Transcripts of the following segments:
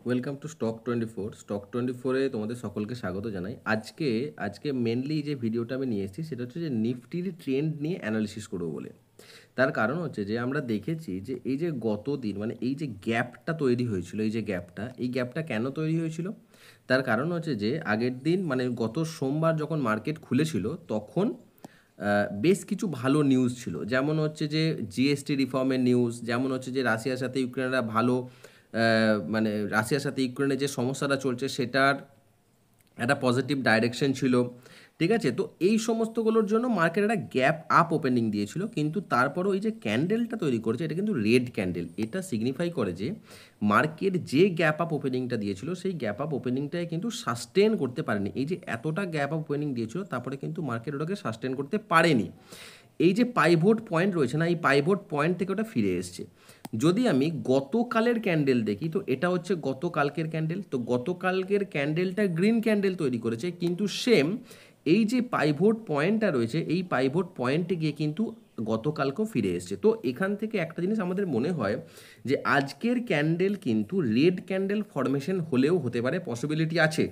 Welcome to stock 24 তোমাদের সকলকে স্বাগত জানাই। আজকে মেনলি যে ভিডিওটা আমি নিয়ে এসেছি সেটা হচ্ছে যে নিফটির ট্রেন্ড নিয়ে অ্যানালিসিস করবো বলে। তার কারণ হচ্ছে যে আমরা দেখেছি যে এই যে গত দিন মানে এই যে গ্যাপটা তৈরি হয়েছিল, এই গ্যাপটা কেন তৈরি হয়েছিল? তার কারণ হচ্ছে যে আগের দিন মানে গত সোমবার যখন মার্কেট খুলেছিল তখন বেশ কিছু ভালো নিউজ ছিল, যেমন হচ্ছে যে জিএসটি রিফর্মের নিউজ, যেমন হচ্ছে যে রাশিয়ার সাথে ইউক্রেনরা ভালো মানে রাশিয়ার সাথে ইউক্রেনের যে সমস্যাটা চলছে সেটার একটা পজিটিভ ডাইরেকশন ছিল। ঠিক আছে, তো এই সমস্তগুলোর জন্য মার্কেট একটা গ্যাপ আপ ওপেনিং দিয়েছিল, কিন্তু তারপরও এই যে ক্যান্ডেলটা তৈরি করেছে এটা কিন্তু রেড ক্যান্ডেল। এটা সিগনিফাই করে যে মার্কেট যে গ্যাপ আপ ওপেনিংটা দিয়েছিল সেই গ্যাপ আপ ওপেনিংটাই কিন্তু সাস্টেন করতে পারেনি। এই যে এতটা গ্যাপ আপ ওপেনিং দিয়েছিল তারপরে কিন্তু মার্কেট ওটাকে সাস্টেন করতে পারেনি। এই যে পাইভোট পয়েন্ট রয়েছে না, এই পাইভোট পয়েন্ট থেকে ওটা ফিরে এসছে। যদি আমি গতকালের ক্যান্ডেল দেখি তো এটা হচ্ছে গতকালকের ক্যান্ডেল, তো গতকালকের ক্যান্ডেলটা গ্রিন ক্যান্ডেল তৈরি করেছে, কিন্তু সেম এই যে পাইভোট পয়েন্টটা রয়েছে এই পাইভোট পয়েন্টে গিয়ে কিন্তু গতকালকেও ফিরে এসছে। তো এখান থেকে একটা জিনিস আমাদের মনে হয় যে আজকের ক্যান্ডেল কিন্তু রেড ক্যান্ডেল ফরমেশন হলেও হতে পারে, পসিবিলিটি আছে।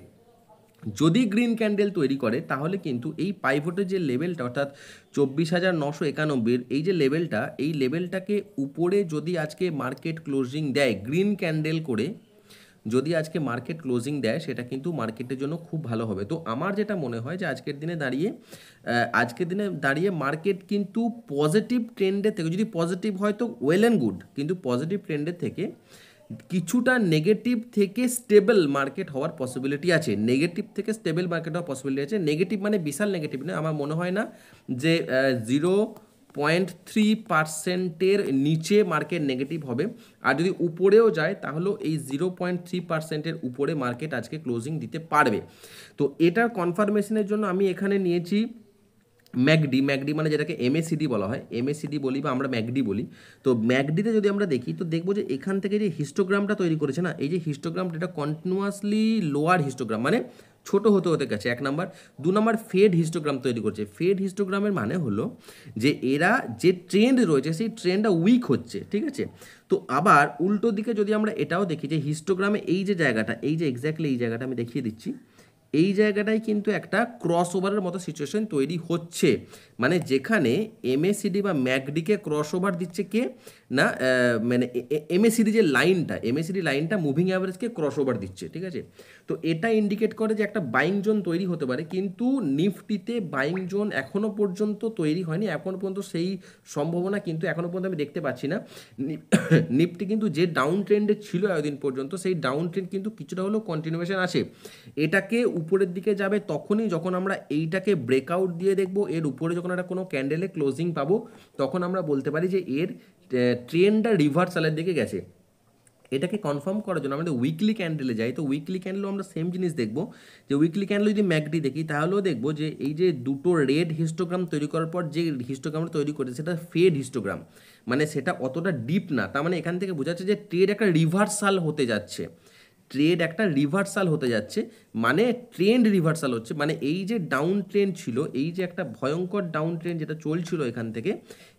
যদি গ্রিন ক্যান্ডেল তৈরি করে তাহলে কিন্তু এই পাইভোটের যে লেভেলটা অর্থাৎ 24,991 এই যে লেভেলটা, এই লেভেলটাকে উপরে যদি আজকে মার্কেট ক্লোজিং দেয় গ্রিন ক্যান্ডেল করে, যদি আজকে মার্কেট ক্লোজিং দেয় সেটা কিন্তু মার্কেটের জন্য খুব ভালো হবে। তো আমার যেটা মনে হয় যে আজকের দিনে দাঁড়িয়ে মার্কেট কিন্তু পজিটিভ ট্রেন্ডের থেকে, যদি পজিটিভ হয় তো ওয়েল অ্যান্ড গুড, কিন্তু পজিটিভ ট্রেন্ডের থেকে কিছুটা নেগেটিভ থেকে স্টেবল মার্কেট হওয়ার পসিবিলিটি আছে। নেগেটিভ থেকে স্টেবল মার্কেট হওয়ার পসিবিলিটি আছে। নেগেটিভ মানে বিশাল নেগেটিভ না, আমার মনে হয় না যে 0.3%-এর নিচে মার্কেট নেগেটিভ হবে। আর যদি উপরেও যায় তাহলেও এই 0.3%-এর উপরে মার্কেট আজকে ক্লোজিং দিতে পারবে। তো এটার কনফার্মেশনের জন্য আমি এখানে নিয়েছি ম্যাকডি মানে যেটাকে এমএসিডি বলা হয়, এমএসিডি বলি বা আমরা ম্যাকডি বলি। তো ম্যাকডিতে যদি আমরা দেখি তো দেখবো যে এখান থেকে যে হিস্টোগ্রামটা তৈরি করেছে না, এই যে হিস্টোগ্রামটা এটা কন্টিনিউয়াসলি লোয়ার হিস্টোগ্রাম, মানে ছোট হতে হতে গেছে এক নাম্বার। দু নাম্বার ফেড হিস্টোগ্রাম তৈরি করছে। ফেড হিস্টোগ্রামের মানে হলো যে এরা যে ট্রেন্ড রয়েছে সেই ট্রেন্ডটা উইক হচ্ছে। ঠিক আছে, তো আবার উল্টো দিকে যদি আমরা এটাও দেখি যে হিস্টোগ্রামে এই যে জায়গাটা, এই যে এক্স্যাক্টলি এই জায়গাটা আমি দেখিয়ে দিচ্ছি, এই জায়গাটায় কিন্তু একটা ক্রস ওভারের মতো সিচুয়েশন তৈরি হচ্ছে। মানে যেখানে এমএসিডি বা ম্যাকডিকে ক্রস ওভার দিচ্ছে কে না, মানে এমএসিডি যে লাইনটা, এমএসিডি লাইনটা মুভিং অ্যাভারেজকে ক্রস ওভার দিচ্ছে। ঠিক আছে, তো এটা ইন্ডিকেট করে যে একটা বাইং জোন তৈরি হতে পারে, কিন্তু নিফটিতে বাইং জোন এখনও পর্যন্ত তৈরি হয়নি। এখনও পর্যন্ত সেই সম্ভাবনা কিন্তু এখনও পর্যন্ত আমি দেখতে পাচ্ছি না। নিফটি কিন্তু যে ডাউন ট্রেন্ডে ছিল এতদিন পর্যন্ত সেই ডাউন ট্রেন্ড কিন্তু কিছুটা হলেও কন্টিনিউয়েশন আছে। এটাকে উপরের দিকে যাবে তখনই যখন আমরা এইটাকে ব্রেকআউট দিয়ে দেখবো, এর উপরে যখন একটা কোনো ক্যান্ডেলে ক্লোজিং পাবো তখন আমরা বলতে পারি যে এর ট্রেন্ডটা রিভার্সালের দিকে গেছে। এটাকে কনফার্ম করার জন্য আমাদের উইকলি ক্যান্ডেলে যাই, তো উইকলি ক্যান্ডেলও আমরা সেম জিনিস দেখবো। যে উইকলি ক্যান্ডেল যদি ম্যাকডি দেখি তাহলেও দেখবো যে এই যে দুটো রেড হিস্টোগ্রাম তৈরি করার পর যে হিস্টোগ্রামটা তৈরি করেছে সেটা ফেড হিস্টোগ্রাম, মানে সেটা অতটা ডিপ না। তার মানে এখান থেকে বোঝা যাচ্ছে যে ট্রেড একটা রিভার্সাল হতে যাচ্ছে, মানে ট্রেন্ড রিভার্সাল হচ্ছে। মানে এই যে ডাউন ট্রেন্ড ছিল, এই যে একটা ভয়ঙ্কর ডাউন ট্রেন্ড যেটা চলছিল এখান থেকে,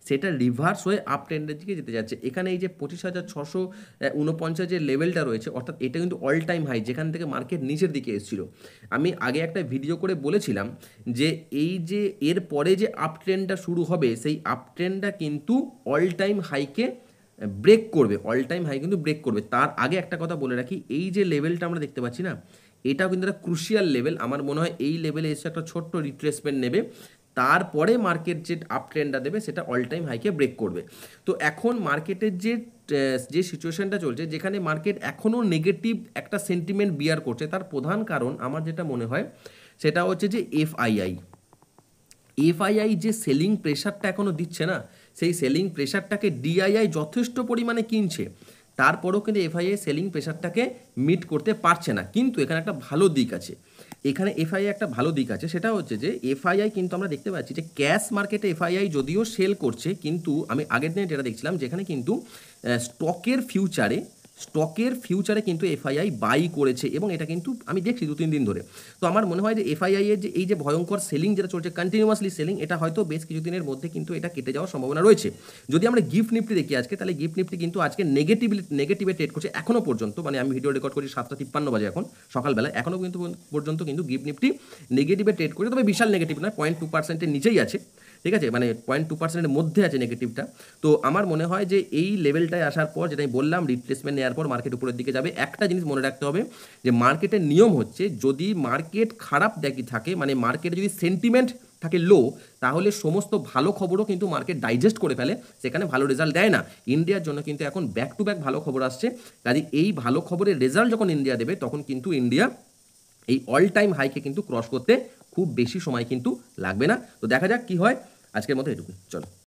সেটা রিভার্স হয়ে আপ ট্রেন্ডের দিকে যেতে যাচ্ছে। এখানে এই যে 25,649 যে লেভেলটা রয়েছে, অর্থাৎ এটা কিন্তু অল টাইম হাই, যেখান থেকে মার্কেট নিচের দিকে এসেছিল। আমি আগে একটা ভিডিও করে বলেছিলাম যে এই যে এর পরে যে আপ ট্রেন্ডটা শুরু হবে সেই আপ ট্রেন্ডটা কিন্তু অল টাইম হাইকে ব্রেক করবে, অল টাইম হাই কিন্তু ব্রেক করবে। তার আগে একটা কথা বলে রাখি, এই যে লেভেলটা আমরা দেখতে পাচ্ছি না, এটাও কিন্তু একটা ক্রুশিয়াল লেভেল। আমার মনে হয় এই লেভেলে এসে একটা ছোট্ট রিট্রেসমেন্ট নেবে, তারপরে মার্কেট যে আপ ট্রেন্ডটা দেবে সেটা অল টাইম হাইকে ব্রেক করবে। তো এখন মার্কেটের যে সিচুয়েশনটা চলছে, যেখানে মার্কেট এখনও নেগেটিভ একটা সেন্টিমেন্ট বিয়ার করছে, তার প্রধান কারণ আমার যেটা মনে হয় সেটা হচ্ছে যে এফআইআই যে সেলিং প্রেশারটা এখনও দিচ্ছে না, সেই সেলিং প্রেশারটাকে ডিআইআই যথেষ্ট পরিমাণে কিনছে, তারপরেও কিন্তু এফআইআই সেলিং প্রেশারটাকে মিট করতে পারছে না। কিন্তু এখানে একটা ভালো দিক আছে, সেটা হচ্ছে যে এফআইআই কিন্তু আমরা দেখতে পাচ্ছি যে ক্যাশ মার্কেটে এফআইআই যদিও সেল করছে, কিন্তু আমি আগের দিনে যেটা দেখছিলাম যেখানে কিন্তু স্টকের ফিউচারে কিন্তু এফআইআই বাই করেছে এবং এটা কিন্তু আমি দেখছি 2-3 দিন ধরে। তো আমার মনে হয় যে এফআইআই এর যে এই যে ভয়ঙ্কর সেলিং যেটা চলছে, কন্টিনিউয়াসলি সেলিং, এটা হয়তো বেশ কিছুদিনের মধ্যে কিন্তু এটা কেটে যাওয়ার সম্ভাবনা রয়েছে। যদি আমরা গিফট নিফটি দেখি আজকে, তাহলে গিফট নিফটি কিন্তু আজকে নেগেটিভে ট্রেড করছে এখনো পর্যন্ত, মানে আমি ভিডিও রেকর্ড করছি 7:53 বাজে এখন সকালবেলা, এখনো কিন্তু পর্যন্ত কিন্তু গিফট নিফটি নেগেটিভে ট্রেড করে, তবে বিশাল নেগেটিভ নয়, 0.2%-এর নিচেই আছে, ঠিক আছে, মানে 0.2%-এর মধ্যে আছে নেগেটিভটা। তো আমার মনে হয় যে এই লেভেলটায় আসার পর, যেটা আমি বললাম, রিপ্লেসমেন্ট নেওয়ার পর মার্কেট উপরের দিকে যাবে। একটা জিনিস মনে রাখতে হবে যে মার্কেটের নিয়ম হচ্ছে, যদি মার্কেট খারাপ থাকে, মানে মার্কেটে যদি সেন্টিমেন্ট থাকে লো, তাহলে সমস্ত ভালো খবরও কিন্তু মার্কেট ডাইজেস্ট করে ফেলে, সেখানে ভালো রেজাল্ট দেয় না। ইন্ডিয়ার জন্য কিন্তু এখন ব্যাক টু ব্যাক ভালো খবর আসছে, কাজে এই ভালো খবরের রেজাল্ট যখন ইন্ডিয়া দেবে, তখন কিন্তু ইন্ডিয়া এই অল টাইম হাইকে কিন্তু ক্রস করতে খুব বেশি সময় কিন্তু লাগবে না। তো দেখা যাক কি হয়। আজকের মতো এটুকু, চলো।